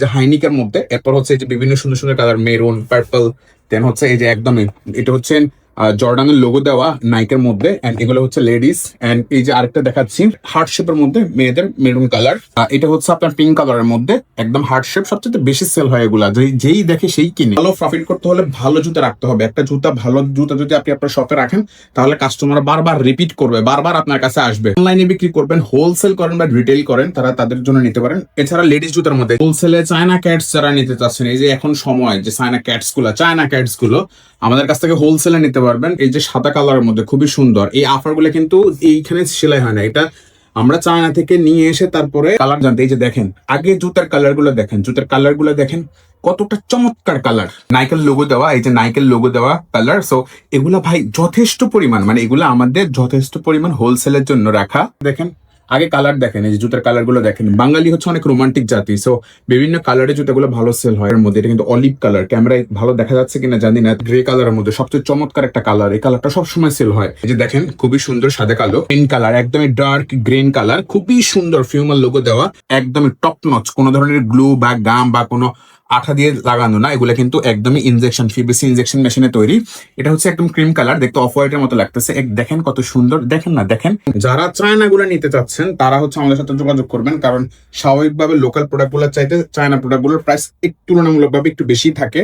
যে হাইনিকের মধ্যে, এরপর হচ্ছে এই যে বিভিন্ন সুন্দর সুন্দর কালার, মেরুন, পার্পল, দেন হচ্ছে এই যে একদমই এটা হচ্ছে জর্ডানের লোগো দেওয়া নাইকের মধ্যে, এন্ড এগুলো হচ্ছে লেডিস। এন্ড এই যে আরেকটা দেখাচ্ছি হার্ট শেপের মধ্যে মেয়েদের, মেরুন কালার। এটা হচ্ছে আপনার পিঙ্ক কালারের মধ্যে, একদম হার্ট শেপ। সবচেয়ে বেশি সেল হয় এগুলা, যেই দেখে সেই কিনে। ভালো প্রফিট করতে হলে ভালো জুতা রাখতে হবে। একটা জুতা, ভালো জুতা যদি আপনি আপনার শপে রাখেন, তাহলে কাস্টমার বারবার রিপিট করবে, বারবার আপনার কাছে আসবে। অনলাইনে বিক্রি করবেন, হোলসেল করেন বা রিটেল করেন, তারা তাদের জন্য নিতে পারেন। এছাড়া লেডিস জুতার মধ্যে হোলসেলে চায়না ক্যাটস যারা নিতে চাচ্ছেন, এই যে এখন সময় যে চায়না ক্যাটস গুলো আমাদের কাছ থেকে হোলসেলে নিতে পারবেন। এই যে সাদা কালারের মধ্যে খুবই সুন্দর এই আফার গুলো, কিন্তু এইখানে সেলাই হয় না, এটা আমরা চায়না থেকে নিয়ে এসে তারপরে কালার জানতে। এই যে দেখেন, আগে জুতার কালার গুলো দেখেন, জুতার কালার গুলো দেখেন কতটা চমৎকার কালার, নাইকেল লোগো দেওয়া, এই যে নাইকেল লোগো দেওয়া কালার। সো এগুলা ভাই যথেষ্ট পরিমাণ, মানে এগুলো আমাদের যথেষ্ট পরিমাণ হোলসেলের জন্য রাখা। দেখেন আগে কালার দেখেন, এই যে জুতার কালার গুলো দেখেন। বাঙালি হচ্ছে অনেক রোমান্টিক জাতি, সো বিভিন্ন কালারের জুতাগুলো ভালো সেল হয়। এর মধ্যে এটা কিন্তু অলিভ কালার, ক্যামেরায় ভালো দেখা যাচ্ছে কিনা জানি না, গ্রে কালারের মধ্যে সবচেয়ে চমৎকার একটা কালার। এই কালারটা সবসময় সেল হয়। এই যে দেখেন খুবই সুন্দর সাদা কালো গ্রিন কালার, একদমই ডার্ক গ্রিন কালার, খুবই সুন্দর ফিউমাল লোগো দেওয়া, একদমই টপ নচ, কোনো ধরনের গ্লু বা গাম বা কোনো আঠা দিয়ে লাগানো না, এগুলো কিন্তু একদমই ইনজেকশন, পিভিসি ইনজেকশন মেশিনে তৈরি। এটা হচ্ছে একদম ক্রিম কালার, দেখতে অফ হোয়াইটের মতো লাগতেছে। দেখেন কত সুন্দর, দেখেন না, দেখেন। যারা চায়না গুলো নিতে চাচ্ছেন তারা হচ্ছে আমাদের সাথে যোগাযোগ করবেন, কারণ স্বাভাবিকভাবে লোকাল প্রোডাক্ট গুলোর চাইতে চায়না প্রোডাক্ট গুলোর প্রাইস একটু তুলনামূলকভাবে একটু বেশি থাকে।